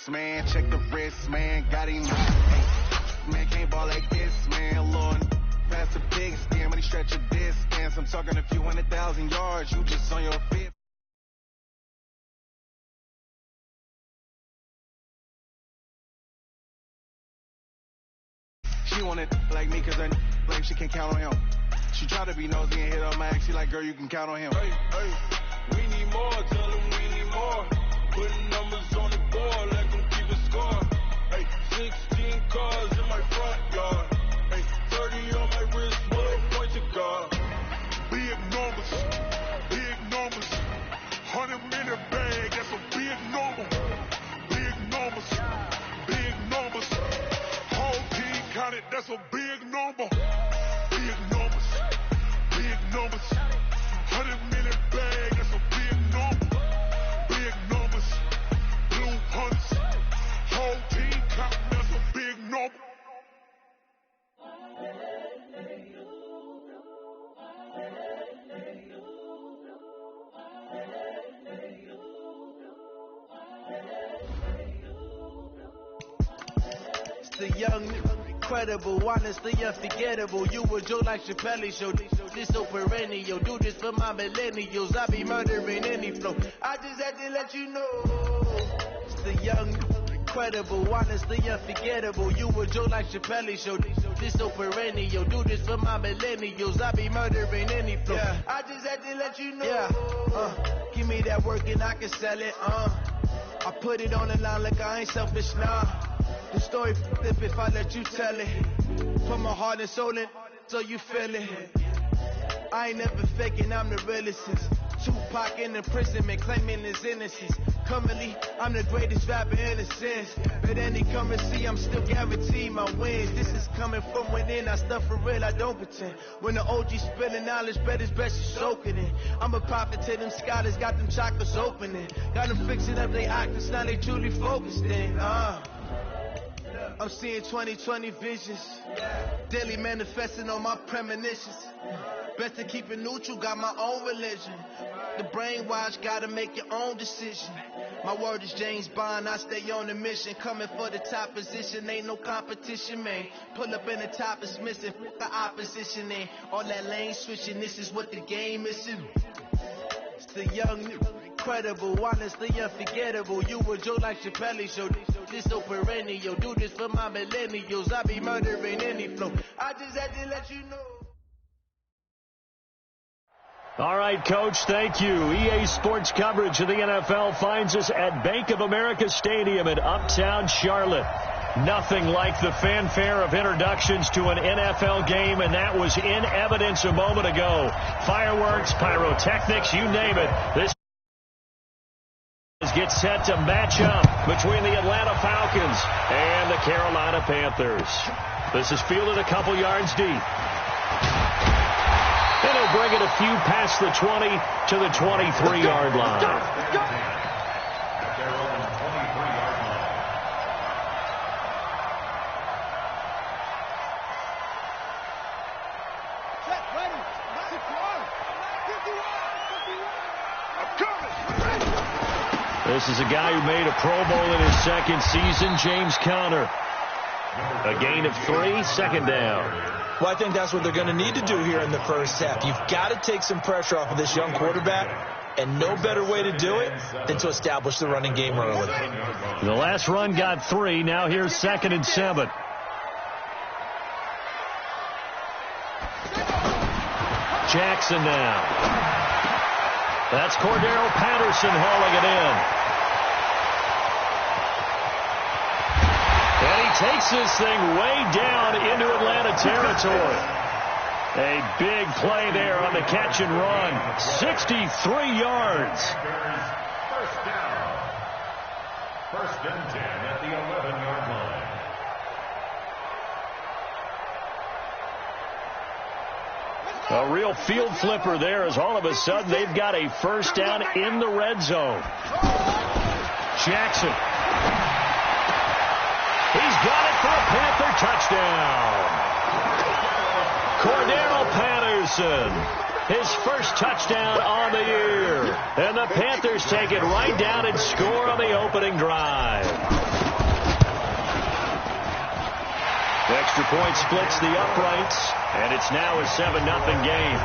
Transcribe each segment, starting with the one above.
this, man. Check the wrist, man. Got him. Hey, man, can't ball like this, man. Lord, pass the big scam, but he stretch a distance. I'm talking a few 100,000 yards. You just on your feet. She wanted like me, cause her like she can count on him. She tried to be nosy and hit her max. She like, girl, you can count on him. Hey, hey, we need more. Tell them we need more. Putting numbers on the board, let them keep a score. Hey, 16 cars in my front yard. Hey, 30 on my wrist, what point to guard. Big numbers, 100-minute bag, that's a big number. Big numbers, whole team counted, that's a big number. Big numbers, 100-minute bag, that's a big number. Big numbers, blue hunts, whole team counting, that's a big number. The young, incredible, honestly unforgettable. You were Joe like Chappelle show. This so perennial. Do this for my millennials. I be murdering any flow. I just had to let you know. It's the young, incredible, honestly unforgettable. You were Joe like Chappelle show. This so perennial. Do this for my millennials. I be murdering any flow. Yeah. I just had to let you know. Yeah. Give me that work and I can sell it. I put it on the line like I ain't selfish, nah. The story flip if I let you tell it. Put my heart and soul in so you feel it. I ain't never faking, I'm the realest. Tupac in imprisonment, claiming his innocence. Currently, I'm the greatest rapper in a sense. But any currency, I'm still guaranteed my wins. This is coming from within, I stuff for real, I don't pretend. When the OG spilling knowledge, bet it's best you soak it in. I'm a prophet to them scholars, got them chakras opening. Got them fixing up they octaves, now they truly focused in. I'm seeing 2020 visions, daily manifesting on my premonitions. Best to keep it neutral, got my own religion. The brainwash, gotta make your own decision. My word is James Bond, I stay on the mission. Coming for the top position, ain't no competition, man. Pull up in the top is missing, the opposition ain't. All that lane switching, this is what the game is. It's the young, incredible, honestly unforgettable. You were Joe like Chappelle show. This so perennial. Do this for my millennials. I be murdering any flow. I just had to let you know. All right, Coach, thank you. EA Sports coverage of the NFL finds us at Bank of America Stadium in Uptown Charlotte. Nothing like the fanfare of introductions to an NFL game, and that was in evidence a moment ago. Fireworks, pyrotechnics, you name it. This gets set to match up between the Atlanta Falcons and the Carolina Panthers. This is fielded a couple yards deep. And he'll bring it a few past the 20 to the 23-yard line. Let's go. This is a guy who made a Pro Bowl in his second season, James Conner. A gain of 3, second down. Well, I think that's what they're going to need to do here in the first half. You've got to take some pressure off of this young quarterback, and no better way to do it than to establish the running game early. The last run got 3. Now here's 2nd and 7. Jackson now. That's Cordero Patterson hauling it in. And he takes this thing way down into Atlanta territory. A big play there on the catch and run. 63 yards. First down. 1st and 10 at the 11-yard line. A real field flipper there as all of a sudden they've got a first down in the red zone. Jackson. He's got it for a Panther touchdown. Cordero Patterson his first touchdown on the year. And the Panthers take it right down and score on the opening drive. The extra point splits the uprights, and it's now a 7-0 game.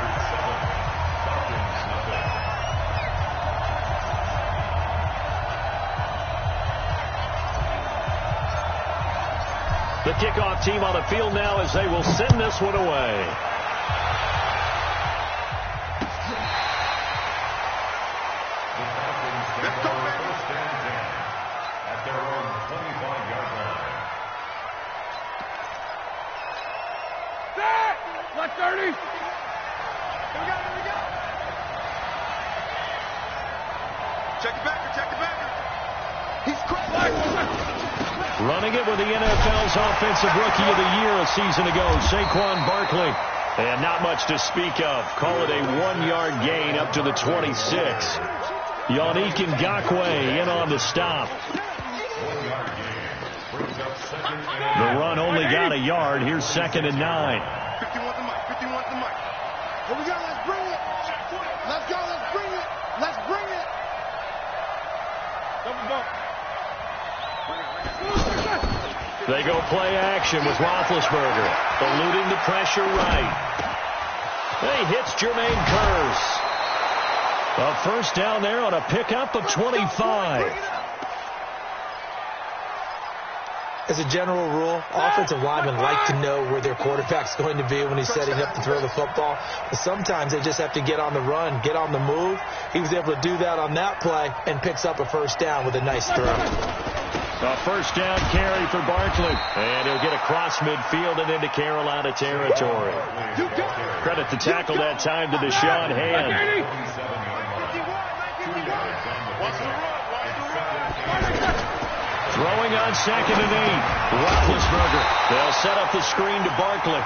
The kickoff team on the field now as they will send this one away. At their own 25-yard line. Left 30. Here we go. Check the backer. He's quick. Running it with the NFL's Offensive Rookie of the Year a season ago, Saquon Barkley. And not much to speak of. Call it a 1-yard gain up to the 26. Yannick Ngakoue in on the stop. The run only got a yard. Here's 2nd and 9. 51 the mic. Here we go. Let's bring it. Let's go. Let's bring it. Double bump. They go play action with Roethlisberger, eluding the pressure right. He hits Jermaine Kearse. A first down there on a pickup of 25. As a general rule, offensive linemen like to know where their quarterback's going to be when he's setting up to throw the football. But sometimes they just have to get on the run, get on the move. He was able to do that on that play and picks up a first down with a nice throw. A first down carry for Barkley. And he'll get across midfield and into Carolina territory. Credit the tackle that time to Deshaun Hand. Throwing on 2nd and 8. Roethlisberger. They'll set up the screen to Barkley.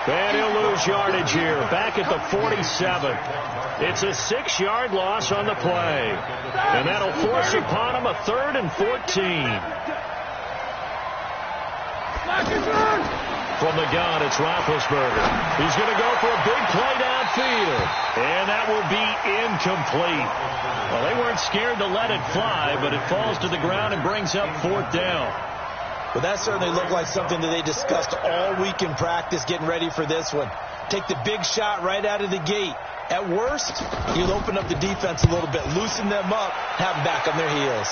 And he'll lose yardage here. Back at the 47. It's a 6-yard loss on the play. And that'll force upon him a 3rd and 14. From the gun, it's Roethlisberger. He's going to go for a big play downfield. And that will be incomplete. Well, they weren't scared to let it fly, but it falls to the ground and brings up 4th down. Well, that certainly looked like something that they discussed all week in practice getting ready for this one. Take the big shot right out of the gate. At worst, you'll open up the defense a little bit, loosen them up, have them back on their heels.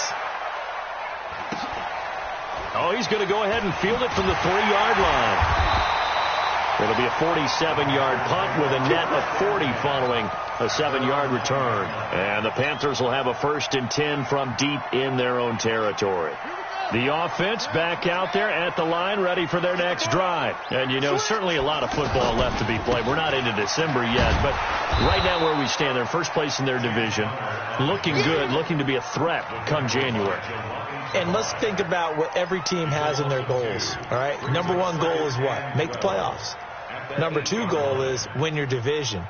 Oh, he's going to go ahead and field it from the 3-yard line. It'll be a 47-yard punt with a net of 40 following a 7-yard return. And the Panthers will have a 1st and 10 from deep in their own territory. The offense back out there at the line, ready for their next drive. And, you know, certainly a lot of football left to be played. We're not into December yet, but right now where we stand, they're first place in their division. Looking good, looking to be a threat come January. And let's think about what every team has in their goals, all right? Number 1 goal is what? Make the playoffs. Number 2 goal is win your division.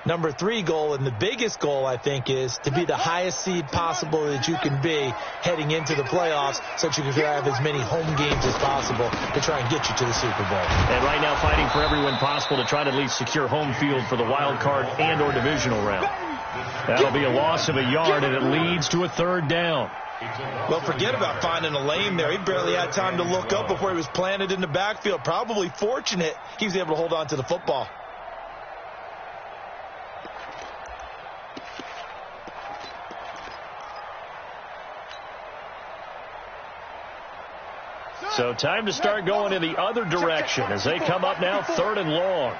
Number 3 goal, and the biggest goal, I think, is to be the highest seed possible that you can be heading into the playoffs so that you can have as many home games as possible to try and get you to the Super Bowl. And right now fighting for every win possible to try to at least secure home field for the wild card and or divisional round. That'll be a loss of a yard, and it leads to a 3rd down. Well, forget about finding a lane there. He barely had time to look up before he was planted in the backfield. Probably fortunate he was able to hold on to the football. So time to start going in the other direction as they come up now 3rd and long.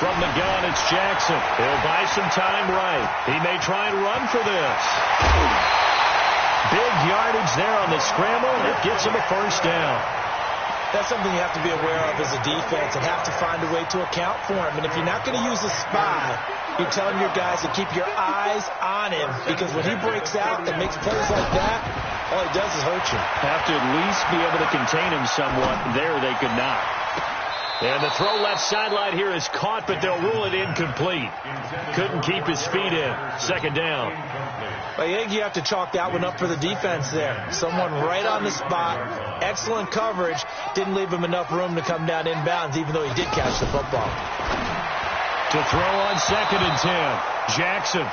From the gun, it's Jackson. He'll buy some time right. He may try and run for this. Big yardage there on the scramble, and it gets him a 1st down. That's something you have to be aware of as a defense and have to find a way to account for him. And if you're not going to use a spy, you're telling your guys to keep your eyes on him, because when he breaks out and makes plays like that, all he does is hurt you. Have to at least be able to contain him somewhat. There they could not. And the throw left sideline here is caught, but they'll rule it incomplete. Couldn't keep his feet in. Second down. I think you have to chalk that one up for the defense there. Someone right on the spot. Excellent coverage. Didn't leave him enough room to come down inbounds, even though he did catch the football. To throw on 2nd and 10. Jackson.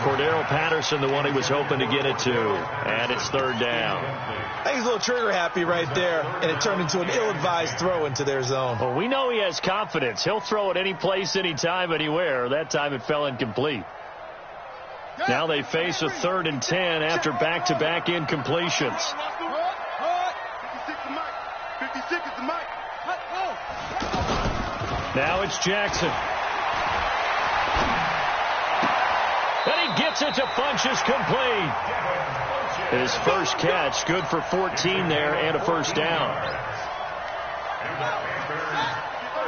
Cordero Patterson, the one he was hoping to get it to. And it's 3rd down. I think he's a little trigger happy right there, and it turned into an ill-advised throw into their zone. Well, we know he has confidence. He'll throw it any place, anytime, anywhere. That time it fell incomplete. Now they face a 3rd and 10 after back-to-back incompletions. Now it's Jackson. And he gets it to Funchess, complete. His first catch, good for 14 there and a first down.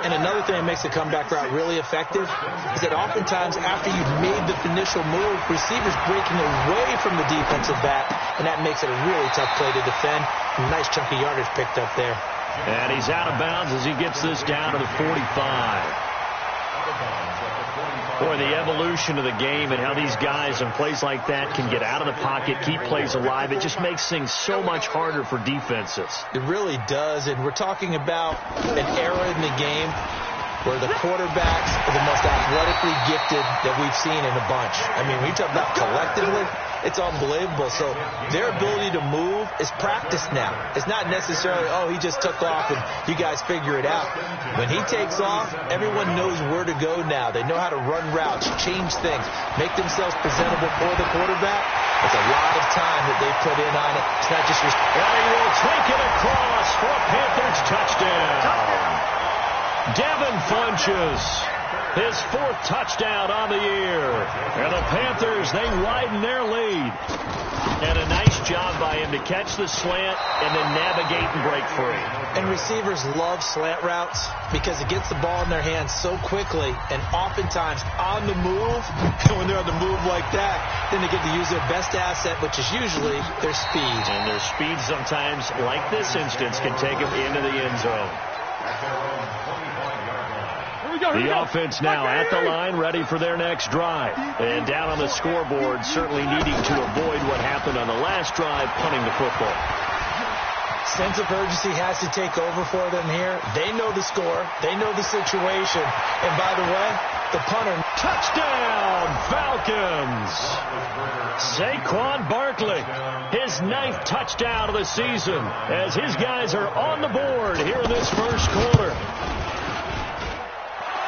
And another thing that makes the comeback route really effective is that oftentimes after you've made the initial move, receivers breaking away from the defensive back, and that makes it a really tough play to defend. Nice chunky yardage picked up there. And he's out of bounds as he gets this down to the 45. Boy, the evolution of the game and how these guys in plays like that can get out of the pocket, keep plays alive, it just makes things so much harder for defenses. It really does, and we're talking about an era in the game where the quarterbacks are the most athletically gifted that we've seen in a bunch. I mean, when you talk about collectively, it's unbelievable. So their ability to move is practiced now. It's not necessarily, oh, he just took off and you guys figure it out. When he takes off, everyone knows where to go now. They know how to run routes, change things, make themselves presentable for the quarterback. It's a lot of time that they put in on it. It's not just... And he will take it across for a Panthers touchdown. Devin Funchess, his 4th touchdown on the year. And the Panthers, they widen their lead. And a nice job by him to catch the slant and then navigate and break free. And receivers love slant routes because it gets the ball in their hands so quickly and oftentimes on the move. And when they're on the move like that, then they get to use their best asset, which is usually their speed. And their speed sometimes, like this instance, can take them into the end zone. The offense now at the line, ready for their next drive. And down on the scoreboard, certainly needing to avoid what happened on the last drive, punting the football. Sense of urgency has to take over for them here. They know the score. They know the situation. And by the way, the punter. Touchdown, Falcons! Saquon Barkley, his 9th touchdown of the season, as his guys are on the board here in this first quarter.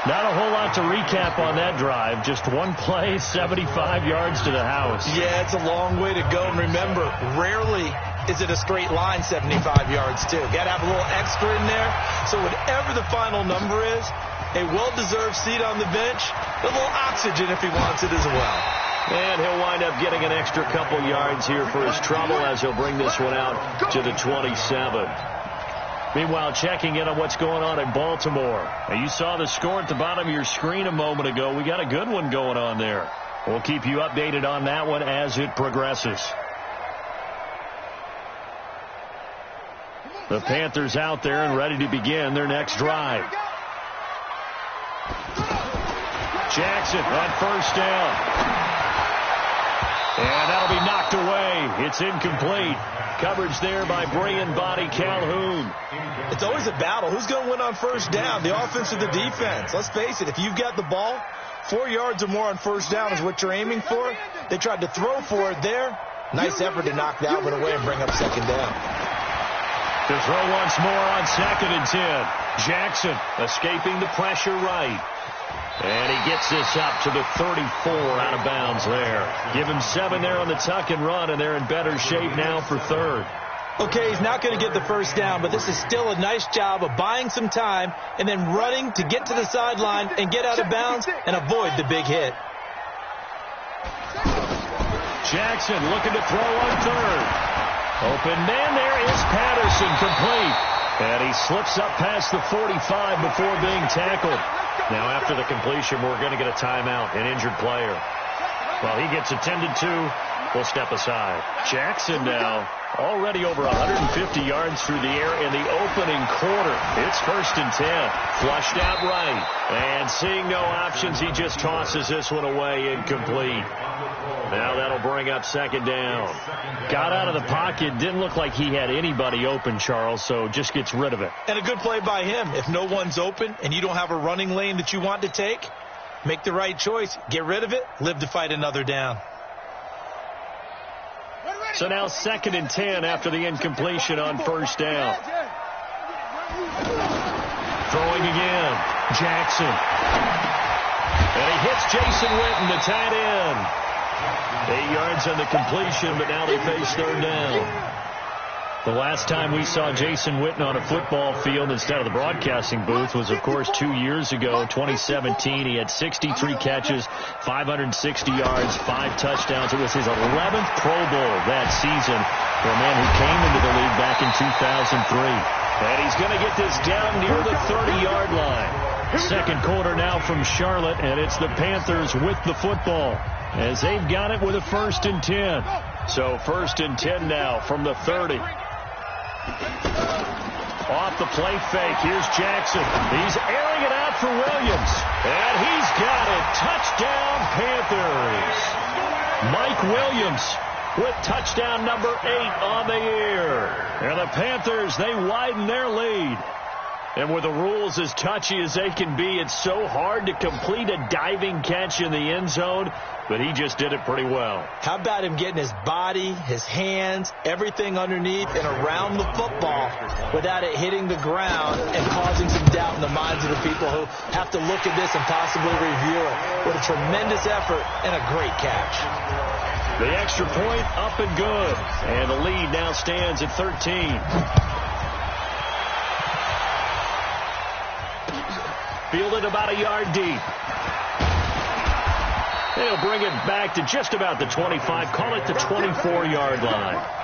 Not a whole lot to recap on that drive. Just one play, 75 yards to the house. Yeah, it's a long way to go. And remember, rarely is it a straight line 75 yards, too. Got to have a little extra in there. So whatever the final number is, a well-deserved seat on the bench, a little oxygen if he wants it as well. And he'll wind up getting an extra couple yards here for his trouble as he'll bring this one out to the 27. Meanwhile, checking in on what's going on in Baltimore. Now, you saw the score at the bottom of your screen a moment ago. We got a good one going on there. We'll keep you updated on that one as it progresses. The Panthers out there and ready to begin their next drive. Jackson on 1st down. And that'll be knocked away. It's incomplete. Coverage there by Brian Body Calhoun. It's always a battle. Who's going to win on 1st down, the offense or the defense? Let's face it, if you've got the ball, 4 yards or more on 1st down is what you're aiming for. They tried to throw for it there. Nice effort to knock that one away and bring up 2nd down. To throw once more on 2nd and 10. Jackson escaping the pressure right. And he gets this up to the 34 out of bounds there. Give him 7 there on the tuck and run, and they're in better shape now for 3rd. Okay, he's not going to get the 1st down, but this is still a nice job of buying some time and then running to get to the sideline and get out of bounds and avoid the big hit. Jackson looking to throw on 3rd. Open man there is Patterson, complete. And he slips up past the 45 before being tackled. Now after the completion, we're going to get a timeout, an injured player. Well, he gets attended to will step aside. Jackson now already over 150 yards through the air in the opening quarter. It's 1st and 10. Flushed out right. And seeing no options, he just tosses this one away, incomplete. Now that'll bring up 2nd down. Got out of the pocket. Didn't look like he had anybody open, Charles, so just gets rid of it. And a good play by him. If no one's open and you don't have a running lane that you want to take, make the right choice. Get rid of it. Live to fight another down. So now 2nd and 10 after the incompletion on 1st down. Throwing again. Jackson. And he hits Jason Witten, the tight end. 8 yards on the completion, but now they face 3rd down. The last time we saw Jason Witten on a football field instead of the broadcasting booth was, of course, 2 years ago, 2017. He had 63 catches, 560 yards, 5 touchdowns. It was his 11th Pro Bowl that season for a man who came into the league back in 2003. And he's going to get this down near the 30-yard line. Second quarter now from Charlotte, and it's the Panthers with the football as they've got it with a 1st and 10. So 1st and 10 now from the 30. Off the play fake. Here's Jackson. He's airing it out for Williams. And he's got it. Touchdown, Panthers. Mike Williams with touchdown number 8 on the year. And the Panthers, they widen their lead. And with the rules as touchy as they can be, it's so hard to complete a diving catch in the end zone, but he just did it pretty well. How about him getting his body, his hands, everything underneath and around the football without it hitting the ground and causing some doubt in the minds of the people who have to look at this and possibly review it. What a tremendous effort and a great catch. The extra point up and good. And the lead now stands at 13. Fielded about a yard deep. They'll bring it back to just about the 25. Call it the 24-yard line.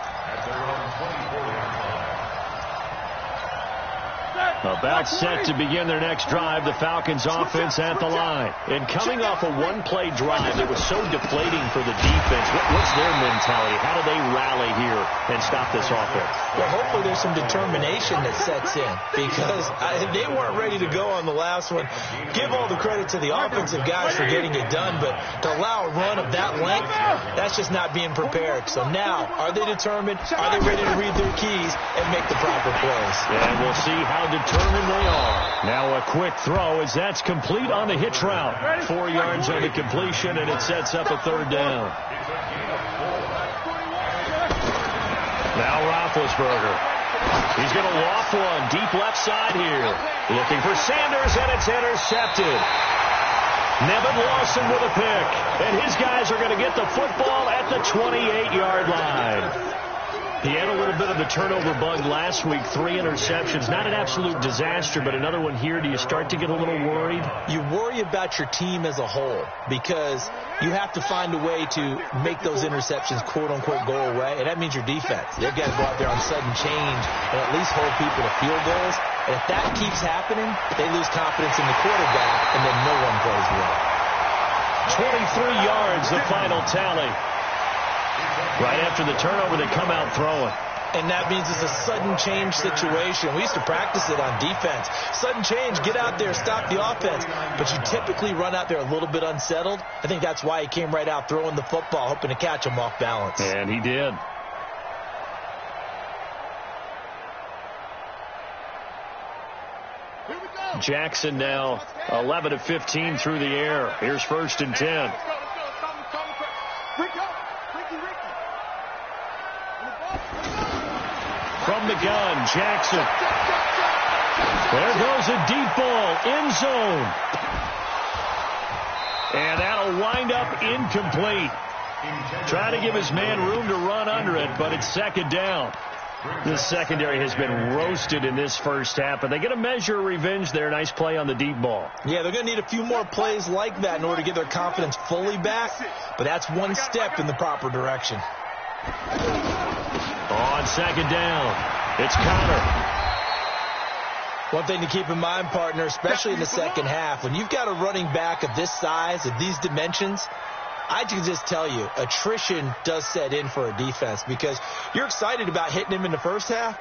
About set to begin their next drive. The Falcons offense at the line. And coming off a one-play drive that was so deflating for the defense, what's their mentality? How do they rally here and stop this offense? Well, hopefully there's some determination that sets in because they weren't ready to go on the last one. Give all the credit to the offensive guys for getting it done, but to allow a run of that length, that's just not being prepared. So now, are they determined? Are they ready to read their keys and make the proper plays? And we'll see how determined they are. Now a quick throw as that's complete on the hitch route. 4 yards on the completion, and it sets up a 3rd down. Now Roethlisberger. He's going to loft one deep left side here. Looking for Sanders, and it's intercepted. Nevin Lawson with a pick. And his guys are going to get the football at the 28-yard line. He had a little bit of the turnover bug last week, 3 interceptions. Not an absolute disaster, but another one here. Do you start to get a little worried? You worry about your team as a whole because you have to find a way to make those interceptions, quote-unquote, go away, and that means your defense. They've got to go out there on sudden change and at least hold people to field goals. And if that keeps happening, they lose confidence in the quarterback, and then no one plays well. 23 yards, the final tally. Right after the turnover, they come out throwing. And that means it's a sudden change situation. We used to practice it on defense. Sudden change, get out there, stop the offense. But you typically run out there a little bit unsettled. I think that's why he came right out throwing the football, hoping to catch him off balance. And he did. Jackson now 11 of 15 through the air. Here's 1st and 10. From the gun, Jackson. There goes a deep ball, end zone. And that'll wind up incomplete. Trying to give his man room to run under it, but it's 2nd down. This secondary has been roasted in this first half, but they get a measure of revenge there. Nice play on the deep ball. Yeah, they're going to need a few more plays like that in order to get their confidence fully back, but that's one step in the proper direction. On 2nd down, it's Connor. One thing to keep in mind, partner, especially in the second half, when you've got a running back of this size, of these dimensions, I can just tell you, attrition does set in for a defense because you're excited about hitting him in the first half.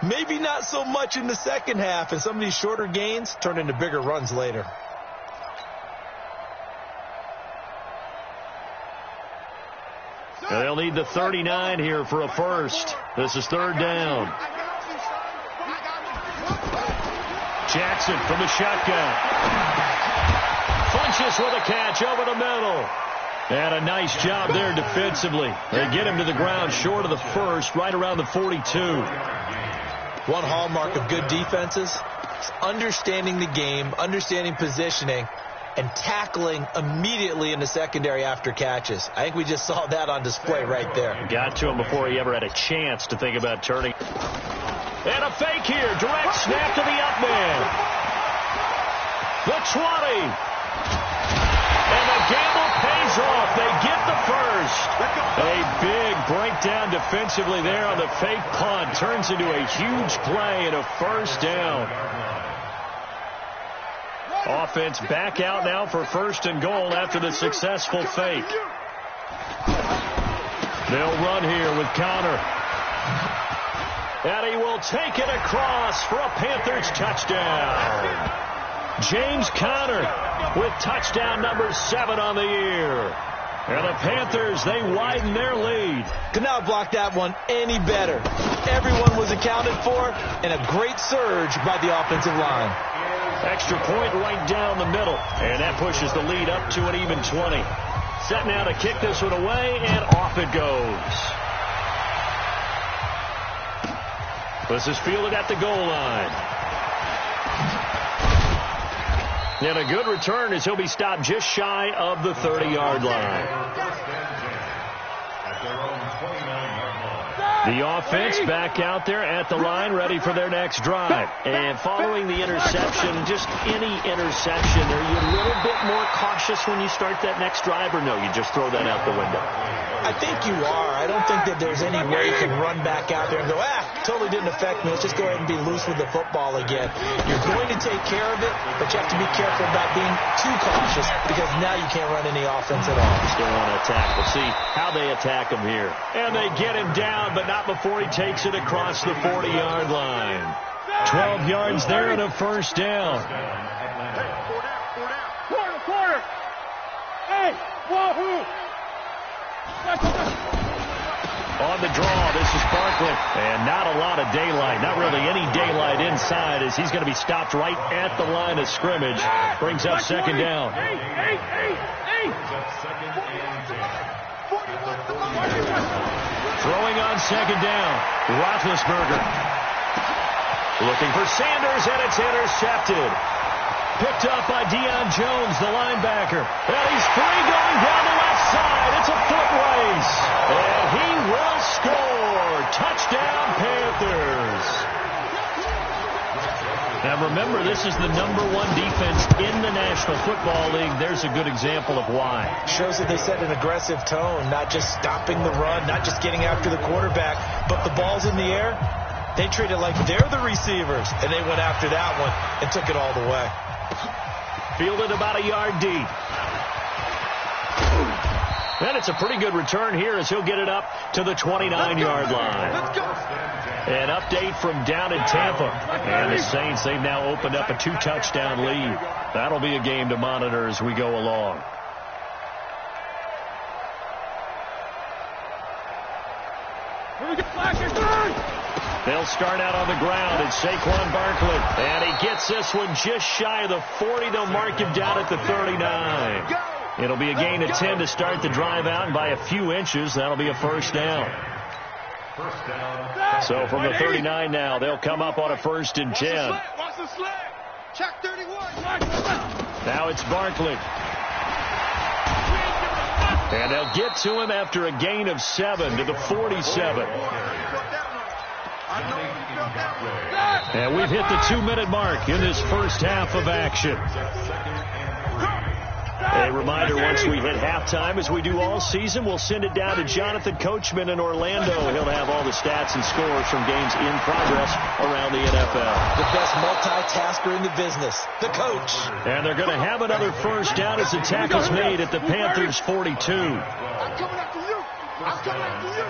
Maybe not so much in the second half, and some of these shorter gains turn into bigger runs later. They'll need the 39 here for a first. This is third down. Jackson from the shotgun. Funches with a catch over the middle. And a nice job there defensively. They get him to the ground short of the first, right around the 42. One hallmark of good defenses is understanding the game, understanding positioning, and tackling immediately in the secondary after catches. I think we just saw that on display right there. Got to him before he ever had a chance to think about turning. And a fake here. Direct snap to the up man. The 20. And the gamble pays off. They get the first. A big breakdown defensively there on the fake punt. Turns into a huge play and a first down. Offense back out now for first and goal after the successful fake. They'll run here with Conner. And he will take it across for a Panthers touchdown. James Conner with touchdown number 7 on the year. And the Panthers, they widen their lead. Could not block that one any better. Everyone was accounted for, and a great surge by the offensive line. Extra point right down the middle. And that pushes the lead up to an even 20. Set now to kick this one away, and off it goes. This is fielded at the goal line. And a good return as he'll be stopped just shy of the 30-yard line. The offense back out there at the line, ready for their next drive. And following the interception, just any interception, are you a little bit more cautious when you start that next drive, or no, you just throw that out the window? I think you are. I don't think that there's any way you can run back out there and go, totally didn't affect me. Let's just go ahead and be loose with the football again. You're going to take care of it, but you have to be careful about being too cautious because now you can't run any offense at all. Still want to attack. We'll see how they attack him here. And they get him down, but not before he takes it across the 40-yard line. 12 yards there and a first down. Quarter. Hey, wahoo! On the draw, this is Barkley. And not a lot of daylight. Not really any daylight inside as he's going to be stopped right at the line of scrimmage. Brings up second down. Throwing on second down. Roethlisberger. Looking for Sanders, and it's intercepted. Picked up by Deion Jones, the linebacker. And he's free going down the left side. It's a foot race. And he will score. Touchdown, Panthers. Now remember, this is the #1 defense in the National Football League. There's a good example of why. Shows that they set an aggressive tone, not just stopping the run, not just getting after the quarterback, but the ball's in the air. They treat it like they're the receivers, and they went after that one and took it all the way. Fielded about a yard deep. And it's a pretty good return here as he'll get it up to the 29-yard line. An update from down in Tampa. And the Saints, they've now opened up a 2-touchdown lead. That'll be a game to monitor as we go along. They'll start out on the ground. It's Saquon Barkley. And he gets this one just shy of the 40. They'll mark him down at the 39. It'll be a gain of 10 to start the drive out, and by a few inches, that'll be a first down. So from the 39 now, they'll come up on a 1st and 10. Watch the slant. Check 31. Now it's Barkley. And they'll get to him after a gain of 7 to the 47. And we've hit the 2-minute mark in this first half of action. A A reminder, once we hit halftime, as we do all season, we'll send it down to Jonathan Coachman in Orlando. He'll have all the stats and scores from games in progress around the NFL. The best multitasker in the business, the coach. And they're going to have another first down as the tackle's made at the Panthers' 42. I'm coming after you. I'm coming after you.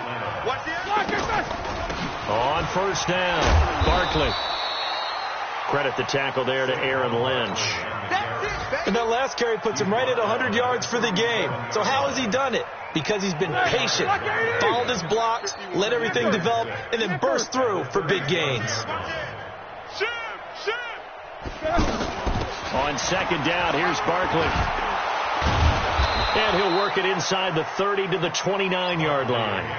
Watch the On first down, Barkley. Credit the tackle there to Aaron Lynch. And that last carry puts him right at 100 yards for the game. So how has he done it? Because he's been patient, followed his blocks, let everything develop, and then burst through for big gains. On second down, here's Barkley. And he'll work it inside the 30 to the 29-yard line.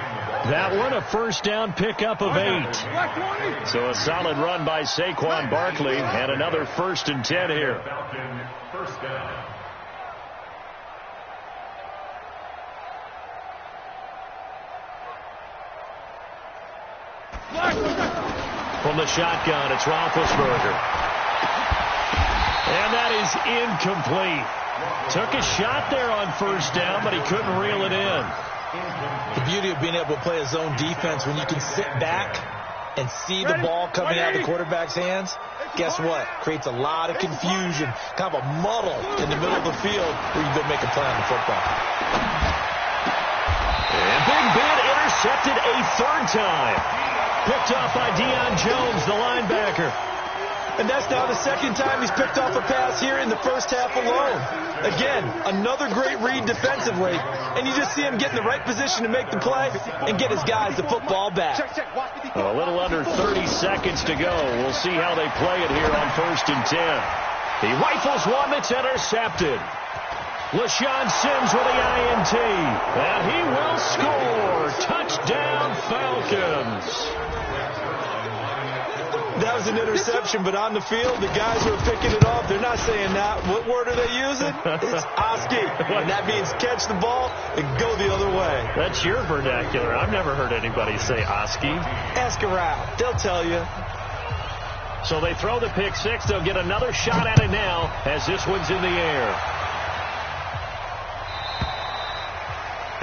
That one, a first down pickup of 8. So a solid run by Saquon Barkley, and another 1st and 10 here. First down. From the shotgun, it's Roethlisberger. And that is incomplete. Took a shot there on first down, but he couldn't reel it in. The beauty of being able to play a zone defense when you can sit back and see the ball coming out of the quarterback's hands, guess what? Creates a lot of confusion, kind of a muddle in the middle of the field where you go make a play on the football. And Big Ben intercepted a 3rd time. Picked off by Deion Jones, the linebacker. And that's now the 2nd time he's picked off a pass here in the first half alone. Again, another great read defensively, and you just see him get in the right position to make the play and get his guys the football back. A little under 30 seconds to go. We'll see how they play it here on 1st and 10. He rifles one that's intercepted. LaShawn Sims with the INT, and he will score. Touchdown, Falcons. That was an interception, but on the field, the guys who are picking it off, they're not saying that. What word are they using? It's Oski. And that means catch the ball and go the other way. That's your vernacular. I've never heard anybody say Oski. Ask around. They'll tell you. So they throw the pick 6. They'll get another shot at it now as this one's in the air.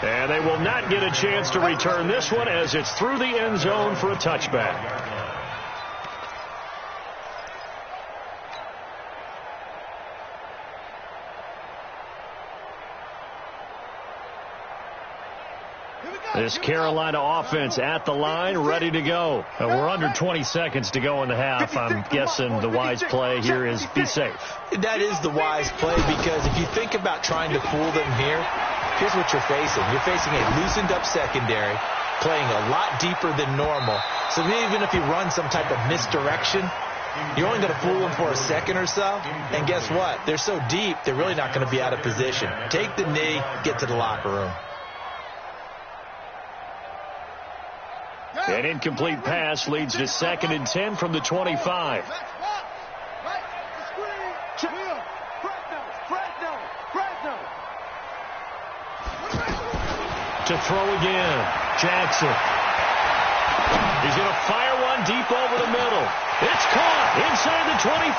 And they will not get a chance to return this one as it's through the end zone for a touchback. This Carolina offense at the line, ready to go. We're under 20 seconds to go in the half. I'm guessing the wise play here is be safe. That is the wise play, because if you think about trying to fool them here, here's what you're facing. You're facing a loosened up secondary, playing a lot deeper than normal. So even if you run some type of misdirection, you're only going to fool them for a second or so. And guess what? They're so deep, they're really not going to be out of position. Take the knee, get to the locker room. An incomplete pass leads to 2nd and 10 from the 25. To throw again, Jackson. He's going to fire one deep over the middle. It's caught inside the 25.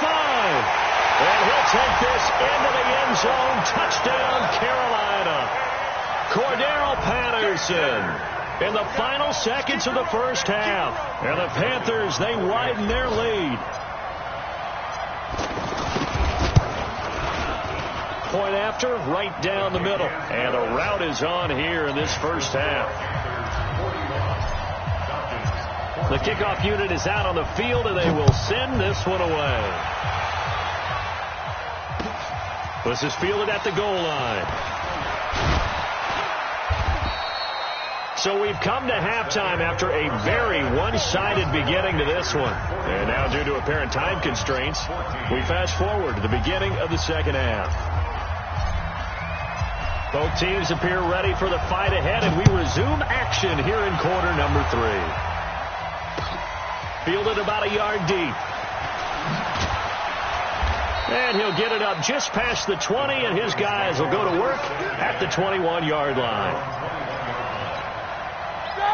And he'll take this into the end zone. Touchdown, Carolina. Cordero Patterson. In the final seconds of the first half. And the Panthers, they widen their lead. Point after, right down the middle. And the route is on here in this first half. The kickoff unit is out on the field, and they will send this one away. This is fielded at the goal line. So we've come to halftime after a very one-sided beginning to this one. And now, due to apparent time constraints, we fast forward to the beginning of the second half. Both teams appear ready for the fight ahead, and we resume action here in quarter number 3. Fielded about a yard deep. And he'll get it up just past the 20, and his guys will go to work at the 21-yard line.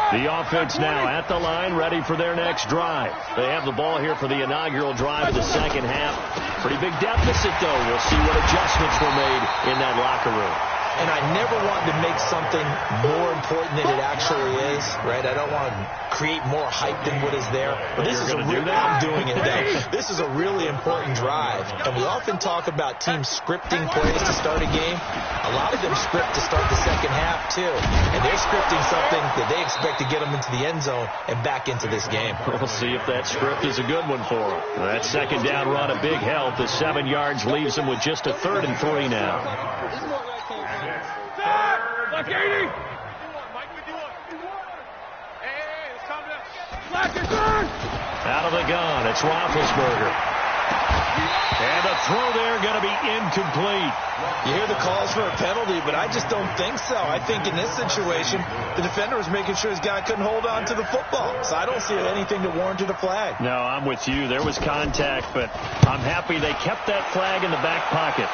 The offense now at the line, ready for their next drive. They have the ball here for the inaugural drive of the second half. Pretty big deficit, though. We'll see what adjustments were made in that locker locker room. And I never want to make something more important than it actually is, right? I don't want to create more hype than what is there. But this is I'm doing it now. This is a really important drive. And we often talk about teams scripting plays to start a game. A lot of them script to start the second half, too. And they're scripting something that they expect to get them into the end zone and back into this game. We'll see if that script is a good one for them. That second down run, a big help. The 7 yards leaves them with just a 3rd and 3 now. Out of the gun, it's Roethlisberger. And the throw there going to be incomplete. You hear the calls for a penalty, but I just don't think so. I think in this situation, the defender was making sure his guy couldn't hold on to the football. So I don't see anything that warranted a flag. No, I'm with you. There was contact, but I'm happy they kept that flag in the back pocket.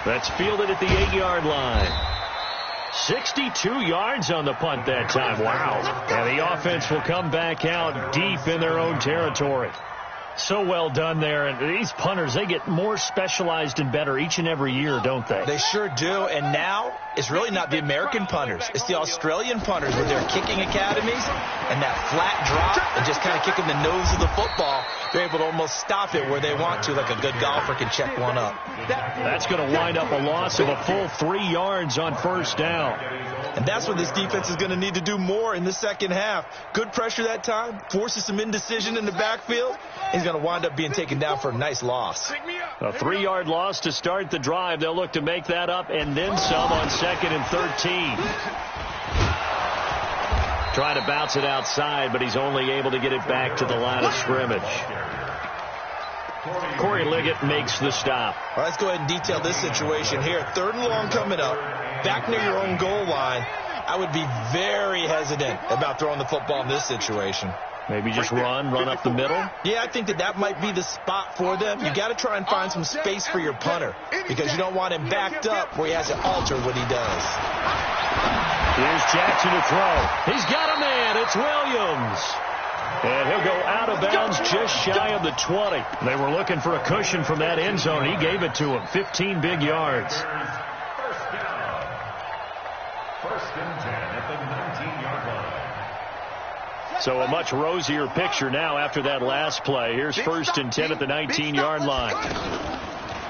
That's fielded at the 8-yard line. 62 yards on the punt that time. Wow. And the offense will come back out deep in their own territory. So well done there. And these punters, they get more specialized and better each and every year, don't they? They sure do. And now it's really not the American punters. It's the Australian punters with their kicking academies and that flat drop and just kind of kicking the nose of the football. They're able to almost stop it where they want to, like a good golfer can check one up. That's going to wind up a loss of a full 3 yards on first down. And that's what this defense is going to need to do more in the second half. Good pressure that time, forces some indecision in the backfield. He's going to wind up being taken down for a nice loss. A 3-yard loss to start the drive. They'll look to make that up and then some on 2nd and 13. Trying to bounce it outside, but he's only able to get it back to the line of scrimmage. Corey Liggett makes the stop. All right, let's go ahead and detail this situation here. 3rd and long coming up, back near your own goal line. I would be very hesitant about throwing the football in this situation. Maybe just run up the middle? Yeah, I think that might be the spot for them. You got to try and find some space for your punter because you don't want him backed up where he has to alter what he does. Here's Jackson to throw. He's got a man. It's Williams. And he'll go out of bounds just shy of the 20. They were looking for a cushion from that end zone. He gave it to him. 15 big yards. First down. 1st and 10 at the 19-yard line. So a much rosier picture now after that last play. Here's 1st and 10 at the 19-yard line.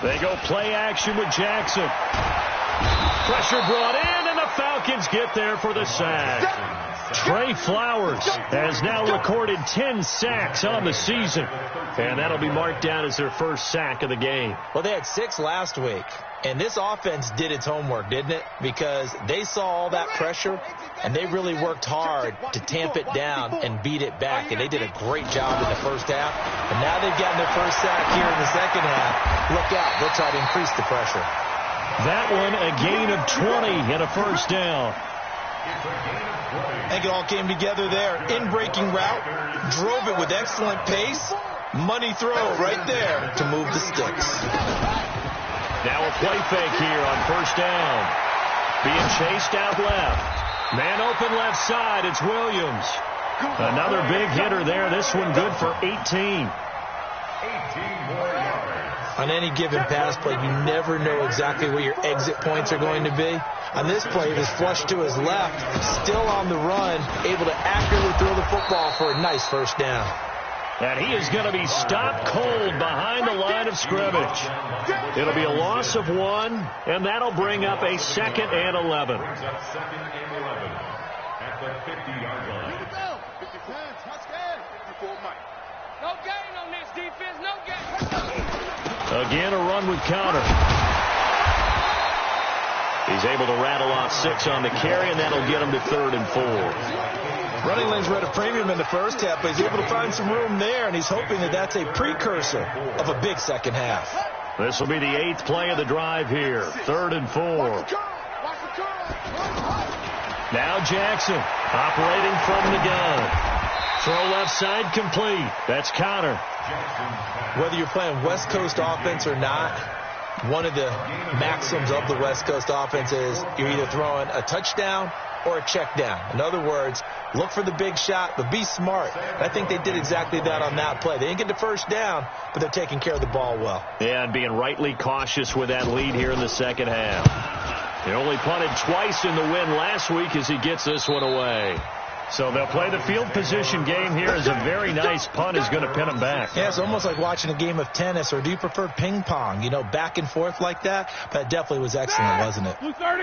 They go play action with Jackson. Pressure brought in, and the Falcons get there for the sack. Trey Flowers has now recorded 10 sacks on the season, and that'll be marked down as their first sack of the game. Well, they had 6 last week, and this offense did its homework, didn't it? Because they saw all that pressure, and they really worked hard to tamp it down and beat it back, and they did a great job in the first half. And now they've gotten their first sack here in the second half. Look out, they'll try to increase the pressure. That one a gain of 20 and a first down. I think it all came together there. In-breaking route, drove it with excellent pace. Money throw right there to move the sticks. Now a play fake here on first down. Being chased out left. Man open left side. It's Williams. Another big hitter there. This one good for 18. 18 more yards. On any given pass play, you never know exactly where your exit points are going to be. On this play, it was flushed to his left, still on the run, able to accurately throw the football for a nice first down. And he is going to be stopped cold behind the line of scrimmage. It'll be a loss of 1, and that'll bring up a 2nd and 11. Brings up 2nd and 11 at the 50-yard line. No gain on this defense, no gain. Again, a run with Counter. He's able to rattle off 6 on the carry, and that'll get him to 3rd and 4. Running lanes were at a premium in the first half, but he's able to find some room there, and he's hoping that that's a precursor of a big second half. This will be the 8th play of the drive here. 3rd and 4. Now Jackson operating from the gun. Throw left side complete. That's Counter. Whether you're playing West Coast offense or not, One of the maxims of the West Coast offense is you're either throwing a touchdown or a check down. In other words, look for the big shot, but be smart. I think they did exactly that on that play. They didn't get the first down, but they're taking care of the ball well. Yeah, and being rightly cautious with that lead here in the second half. He only punted twice in the win last week as he gets this one away. So they'll play the field position game here as a very nice punt is going to pin them back. Yeah, it's almost like watching a game of tennis, or do you prefer ping pong? You know, back and forth like that? But it definitely was excellent, wasn't it?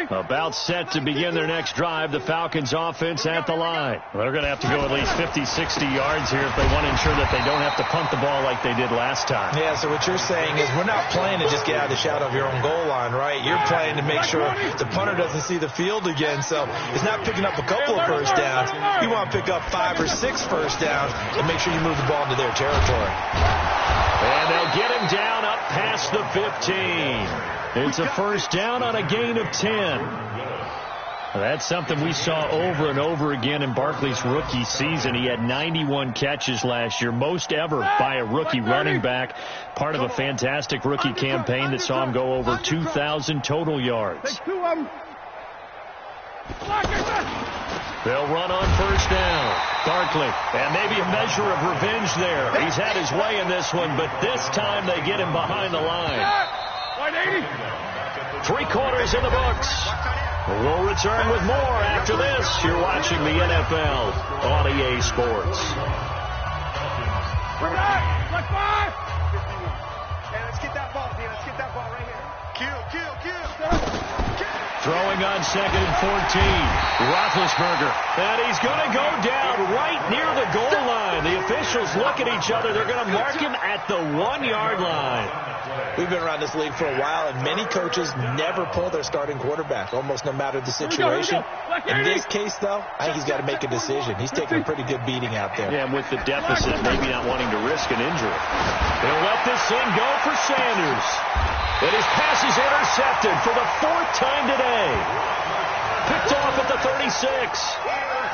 About set to begin their next drive, the Falcons offense at the line. They're going to have to go at least 50, 60 yards here if they want to ensure that they don't have to punt the ball like they did last time. Yeah, so what you're saying is we're not playing to just get out of the shadow of your own goal line, right? You're playing to make sure the punter doesn't see the field again. So it's not picking up a couple of first downs. You want to pick up 5 or 6 first downs and make sure you move the ball into their territory. And they'll get him down up past the 15. It's a first down on a gain of 10. That's something we saw over and over again in Barkley's rookie season. He had 91 catches last year, most ever by a rookie running back, part of a fantastic rookie campaign that saw him go over 2,000 total yards. They'll run on first down. Barkley, and maybe a measure of revenge there. He's had his way in this one, but this time they get him behind the line. 3 quarters in the books. We'll return with more after this. You're watching the NFL on EA Sports. We're back. Let's five. Hey, let's get that ball, D. Let's get that ball right here. Kill. Throwing on 2nd and 14. Roethlisberger. And he's going to go down right near the goal line. The officials look at each other. They're going to mark him at the 1-yard line. We've been around this league for a while, and many coaches never pull their starting quarterback, almost no matter the situation. In this case, though, I think he's got to make a decision. He's taking a pretty good beating out there. Yeah, and with the deficit, maybe not wanting to risk an injury. They'll let this thing go for Sanders. And his pass is intercepted for the 4th time today. Picked off at the 36.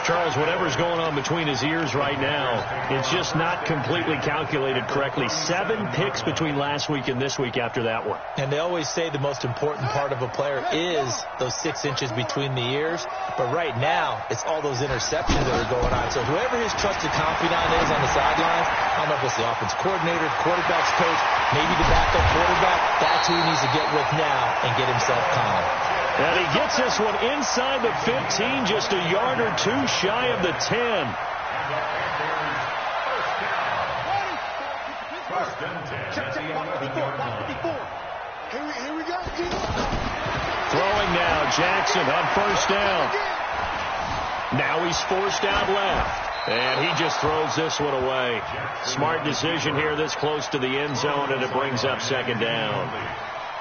Charles, whatever's going on between his ears right now, it's just not completely calculated correctly. 7 picks between last week and this week after that one. And they always say the most important part of a player is those 6 inches between the ears. But right now, it's all those interceptions that are going on. So whoever his trusted confidant is on the sidelines, I don't know if it's the offense coordinator, quarterback's coach, maybe the backup quarterback, that's who he needs to get with now and get himself calm. And he gets this one inside the 15, just a yard or 2 shy of the 10. First and 10 at the 11-yard line. Here we go. Throwing now, Jackson on first down. Now he's forced out left. And he just throws this one away. Smart decision here this close to the end zone, and it brings up 2nd down.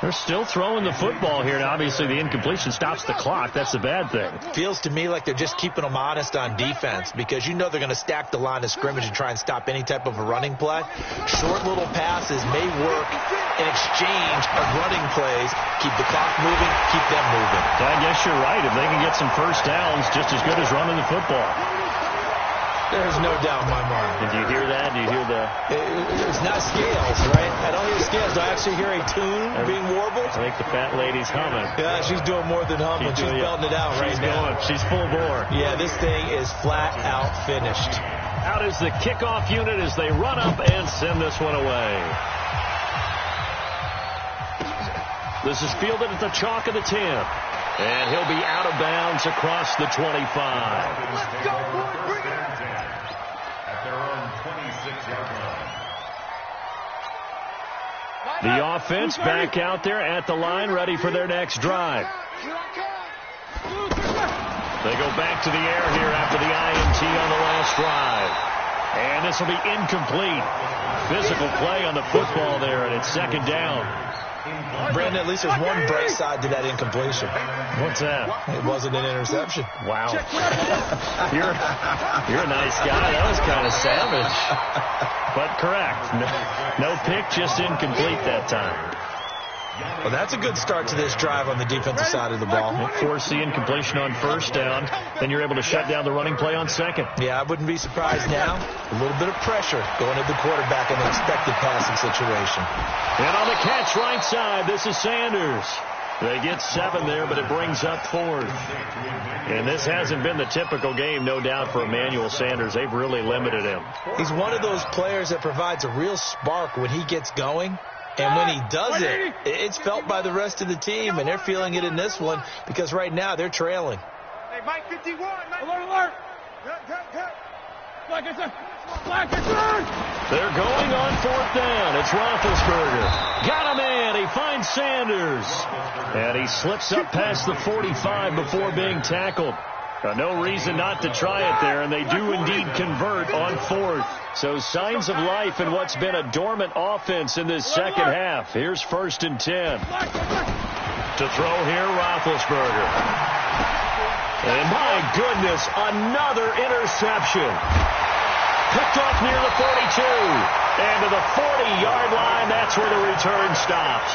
They're still throwing the football here, and obviously the incompletion stops the clock. That's the bad thing. Feels to me like they're just keeping them honest on defense, because you know they're going to stack the line of scrimmage and try and stop any type of a running play. Short little passes may work in exchange of running plays. Keep the clock moving, keep them moving. I guess you're right. If they can get some first downs, just as good as running the football. There's no doubt in my mind. Did you hear that? Do you hear the... It's not scales, right? I don't hear scales. Do I actually hear a tune being warbled? I think the fat lady's humming. Yeah, she's doing more than humming. She's belting it out right now. She's full bore. Yeah, this thing is flat out finished. Out is the kickoff unit as they run up and send this one away. This is fielded at the chalk of the 10. And he'll be out of bounds across the 25. Let's go, boy. Bring it. At their own 26-yard line. The offense back out there at the line, ready for their next drive. They go back to the air here after the INT on the last drive. And this will be incomplete. Physical play on the football there, and it's 2nd down. Brandon, at least there's one bright side to that incompletion. What's that? It wasn't an interception. Wow. You're a nice guy. That was kind of savage. But correct. No pick, just incomplete that time. Well, that's a good start to this drive on the defensive side of the ball. Force the incompletion on first down, then you're able to shut down the running play on second. Yeah, I wouldn't be surprised now. A little bit of pressure going at the quarterback in an expected passing situation. And on the catch right side, this is Sanders. They get 7 there, but it brings up 4th. And this hasn't been the typical game, no doubt, for Emmanuel Sanders. They've really limited him. He's one of those players that provides a real spark when he gets going. And when he does it, it's felt by the rest of the team, and they're feeling it in this one because right now they're trailing. Hey, Mike 51, Mike. Alert. They're going on 4th down. It's Roethlisberger. Got a man. He finds Sanders. And he slips up past the 45 before being tackled. No reason not to try it there, and they do indeed convert on 4th. So signs of life in what's been a dormant offense in this second half. Here's 1st and 10. To throw here, Roethlisberger. And my goodness, another interception. Picked off near the 42. And to the 40-yard line, that's where the return stops.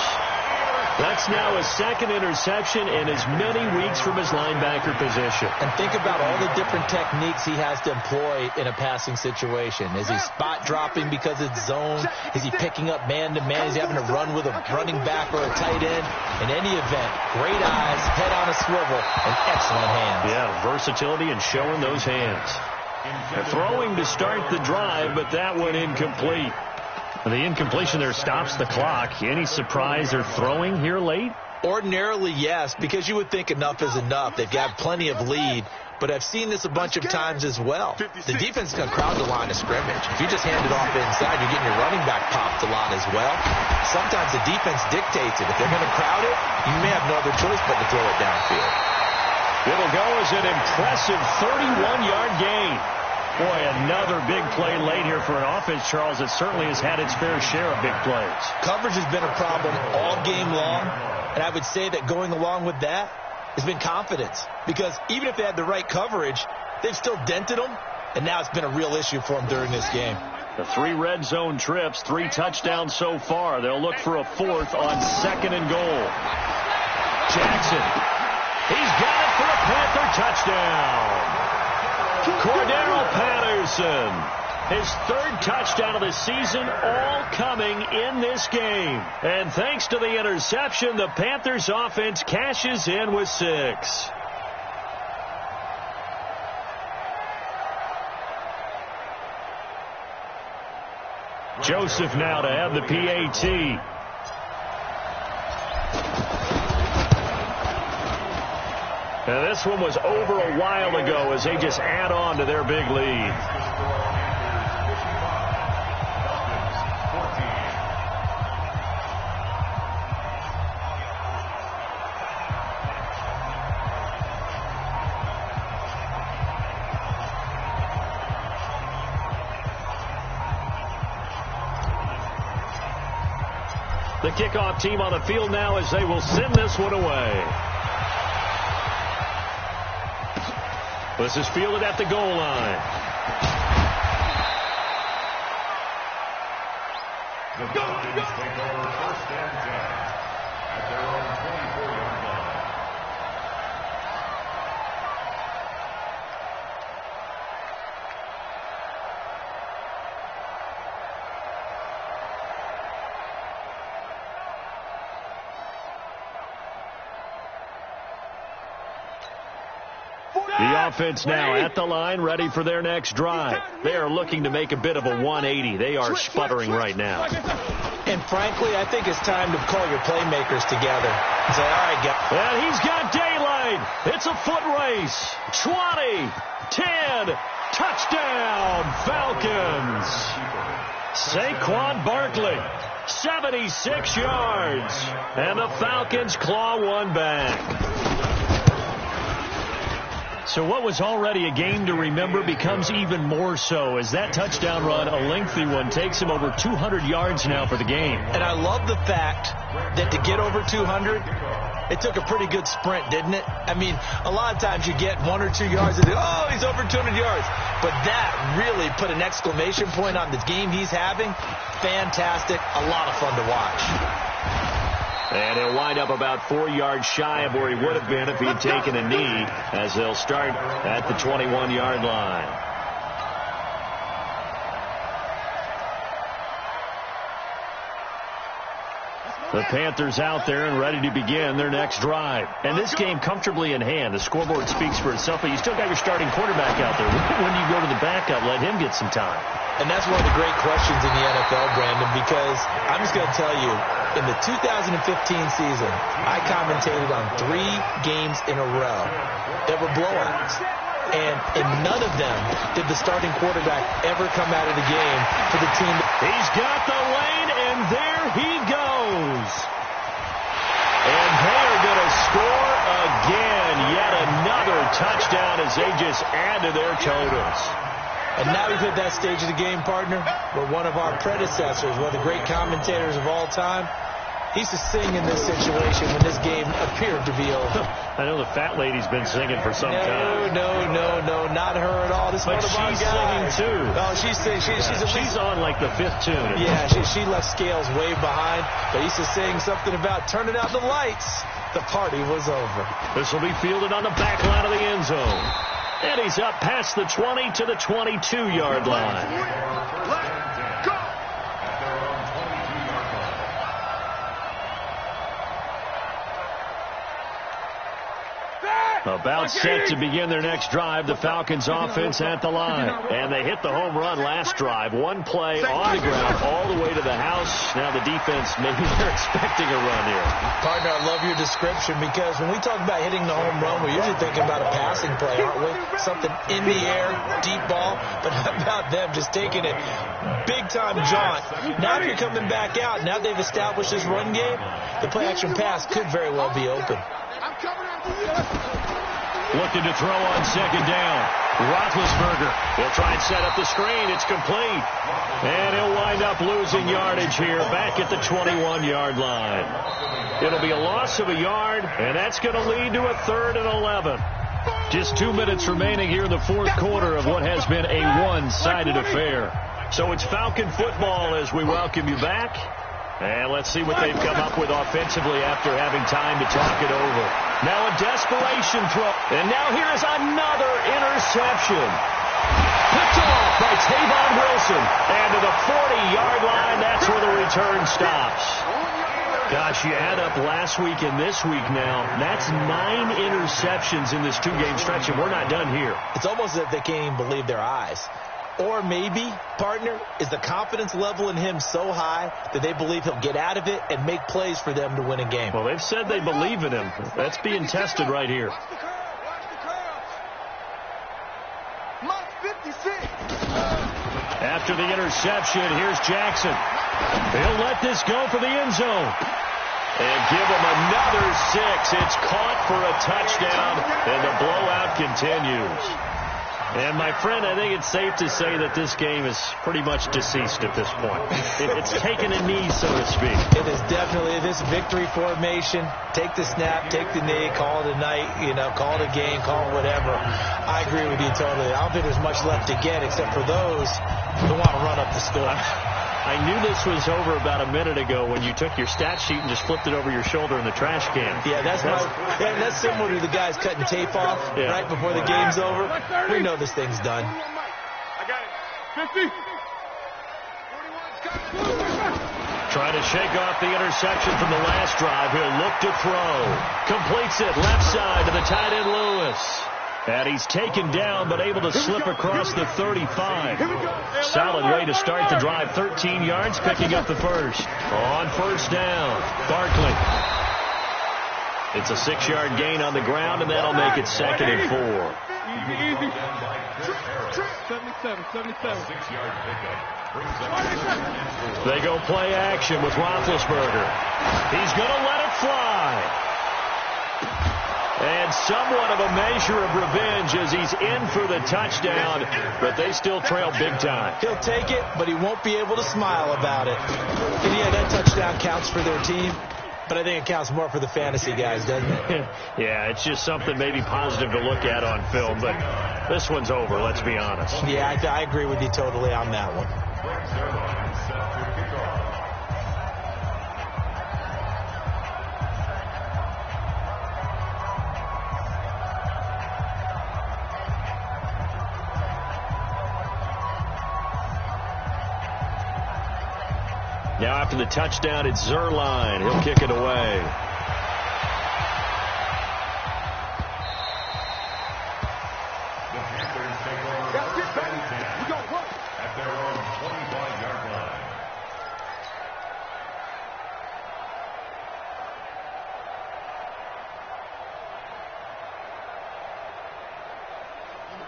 That's now a second interception in as many weeks from his linebacker position. And think about all the different techniques he has to employ in a passing situation. Is he spot dropping because it's zone? Is he picking up man-to-man? Is he having to run with a running back or a tight end? In any event, great eyes, head on a swivel, and excellent hands. Yeah, versatility and showing those hands. They're throwing to start the drive, but that one incomplete. The incompletion there stops the clock. Any surprise they're throwing here late? Ordinarily, yes, because you would think enough is enough. They've got plenty of lead, but I've seen this a bunch of times as well. The defense is going to crowd the line of scrimmage. If you just hand it off inside, you're getting your running back popped a lot as well. Sometimes the defense dictates it. If they're going to crowd it, you may have no other choice but to throw it downfield. It'll go as an impressive 31-yard gain. Boy, another big play late here for an offense, Charles, that certainly has had its fair share of big plays. Coverage has been a problem all game long, and I would say that going along with that has been confidence. Because even if they had the right coverage, they've still dented them, and now it's been a real issue for them during this game. The 3 red zone trips, 3 touchdowns so far. They'll look for a 4th on 2nd and goal. Jackson, he's got it for a Panther touchdown. Cordero Patterson, his 3rd touchdown of the season, all coming in this game. And thanks to the interception, the Panthers offense cashes in with 6. Joseph now to have the PAT. Now this one was over a while ago as they just add on to their big lead. The kickoff team on the field now as they will send this one away. This is fielded at the goal line. The Falcons take over 1st and 10 at their own 24-yard line. The offense now at the line, ready for their next drive. They are looking to make a bit of a 180. They are sputtering right now. And frankly, I think it's time to call your playmakers together and say, all right, guys. And he's got daylight. It's a foot race. 20, 10, touchdown, Falcons. Saquon Barkley, 76 yards. And the Falcons claw one back. So what was already a game to remember becomes even more so as that touchdown run, a lengthy one, takes him over 200 yards now for the game. And I love the fact that to get over 200, it took a pretty good sprint, didn't it? I mean, a lot of times you get 1 or 2 yards and oh, he's over 200 yards. But that really put an exclamation point on the game he's having. Fantastic. A lot of fun to watch. And he'll wind up about 4 yards shy of where he would have been if he'd taken a knee, as they'll start at the 21-yard line. The Panthers out there and ready to begin their next drive. And this game comfortably in hand. The scoreboard speaks for itself, but you still got your starting quarterback out there. When you go to the backup, let him get some time. And that's one of the great questions in the NFL, Brandon, because I'm just going to tell you, in the 2015 season, I commentated on 3 games in a row that were blowouts. And in none of them did the starting quarterback ever come out of the game for the team. He's got the lane, and there he goes. And they are going to score again. Yet another touchdown as they just add to their totals. And now we've hit that stage of the game, partner, where one of our predecessors, one of the great commentators of all time, he used to sing in this situation when this game appeared to be over. I know the fat lady's been singing for some time. No, not her at all. This but one of our she's guys. singing, too. Oh, she's singing. She's on, like, the 5th tune. Yeah, she left Scales way behind. But he used to sing something about turning out the lights. The party was over. This will be fielded on the back line of the end zone. And he's up past the 20 to the 22-yard line. About set to begin their next drive, the Falcons offense at the line. And they hit the home run last drive. One play on the ground all the way to the house. Now the defense, maybe they're expecting a run here. Partner, I love your description because when we talk about hitting the home run, we're usually thinking about a passing play, aren't we? Something in the air, deep ball. But how about them just taking it big-time jaunt? Now if you're coming back out, now they've established this run game, the play-action pass could very well be open. Looking to throw on second down. Roethlisberger. He'll try and set up the screen. It's complete. And he'll wind up losing yardage here back at the 21-yard line. It'll be a loss of a yard, and that's going to lead to a 3rd and 11. Just 2 minutes remaining here in the 4th quarter of what has been a one-sided affair. So it's Falcon football as we welcome you back. And let's see what they've come up with offensively after having time to talk it over. Now a desperation throw. And now here is another interception. Picked off by Tavon Wilson. And to the 40-yard line, that's where the return stops. Gosh, you add up last week and this week now. That's 9 interceptions in this 2-game stretch, and we're not done here. It's almost as if they can't even believe their eyes. Or maybe, partner, is the confidence level in him so high that they believe he'll get out of it and make plays for them to win a game? Well, they've said they believe in him. That's being tested right here. After the interception, here's Jackson. He'll let this go for the end zone. And give him another 6. It's caught for a touchdown, and the blowout continues. And, my friend, I think it's safe to say that this game is pretty much deceased at this point. It's taken a knee, so to speak. It is definitely this victory formation. Take the snap, take the knee, call it a night, call it a game, call it whatever. I agree with you totally. I don't think there's much left to get except for those who want to run up the score. I knew this was over about a minute ago when you took your stat sheet and just flipped it over your shoulder in the trash can. Yeah, that's similar to the guys cutting tape off right before the game's over. We know this thing's done. I got it. 50. Trying to shake off the interception from the last drive. He'll look to throw. Completes it left side to the tight end Lewis. And he's taken down, but able to slip across the 35. Solid way to start the drive. 13 yards, picking up the first. On first down, Barkley. It's a 6-yard gain on the ground, and that'll make it 2nd and 4. Easy. 77. 6-yard pickup. They go play action with Roethlisberger. He's going to let it fly. And somewhat of a measure of revenge as he's in for the touchdown, but they still trail big time. He'll take it, but he won't be able to smile about it. And yeah, that touchdown counts for their team, but I think it counts more for the fantasy guys, doesn't it? Yeah, it's just something maybe positive to look at on film, but this one's over, let's be honest. Yeah, I agree with you totally on that one. Now after the touchdown, it's Zuerlein. He'll kick it away. At their own 25-yard line.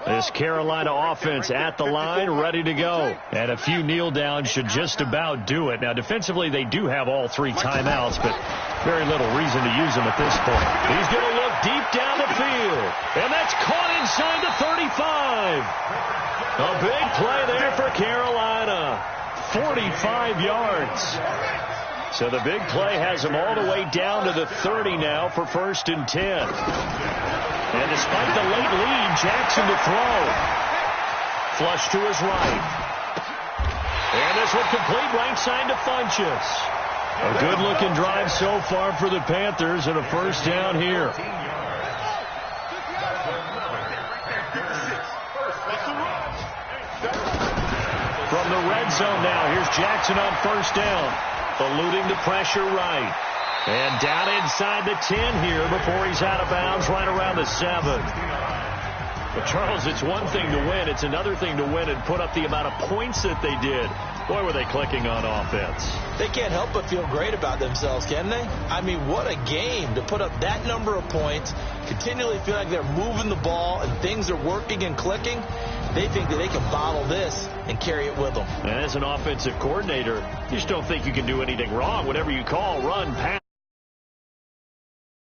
This Carolina offense at the line, ready to go. And a few kneel downs should just about do it. Now, defensively, they do have all 3 timeouts, but very little reason to use them at this point. He's going to look deep down the field. And that's caught inside the 35. A big play there for Carolina. 45 yards. So the big play has him all the way down to the 30 now for 1st and 10. And despite the late lead, Jackson to throw. Flush to his right. And this one complete right side to Funchess. A good-looking drive so far for the Panthers and a 1st down here. From the red zone now, here's Jackson on 1st down. Eluding the pressure right. And down inside the 10 here before he's out of bounds right around the 7. But, Charles, it's one thing to win. It's another thing to win and put up the amount of points that they did. Boy, were they clicking on offense. They can't help but feel great about themselves, can they? I mean, what a game to put up that number of points, continually feel like they're moving the ball and things are working and clicking. They think that they can bottle this and carry it with them. And as an offensive coordinator, you just don't think you can do anything wrong. Whatever you call, run, pass.